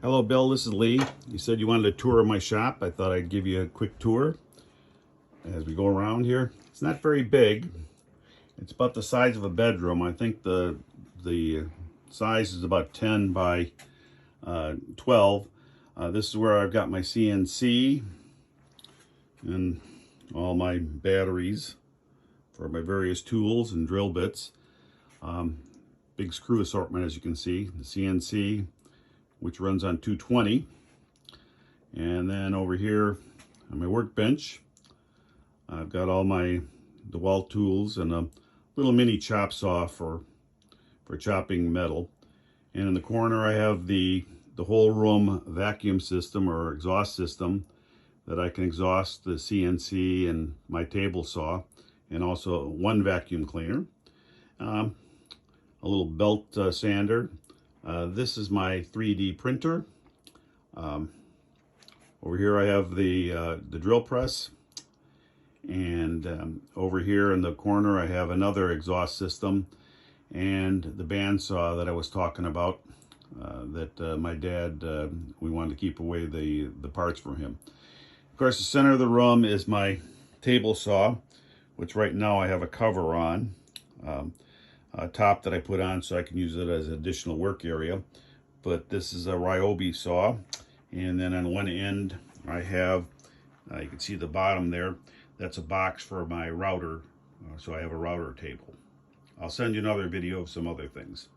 Hello, Bill. This is Lee. You said you wanted a tour of my shop. I thought I'd give you a quick tour as we go around here. It's not very big. It's about the size of a bedroom. I think the size is about 10 by 12. This is where I've got my CNC and all my batteries for my various tools and drill bits. Big screw assortment, as you can see. The CNC, which runs on 220. And then over here on my workbench, I've got all my DeWalt tools and a little mini chop saw for chopping metal. And in the corner I have the whole room vacuum system or exhaust system that I can exhaust the CNC and my table saw, and also one vacuum cleaner. A little belt sander. This is my 3D printer. Over here I have the drill press, and over here in the corner I have another exhaust system and the bandsaw that I was talking about, that my dad, we wanted to keep away the parts from him. Of course, the center of the room is my table saw, which right now I have a cover on. A top that I put on so I can use it as an additional work area. But this is a Ryobi saw, and then on one end I have, you can see the bottom there, that's a box for my router, so I have a router table. I'll send you another video of some other things.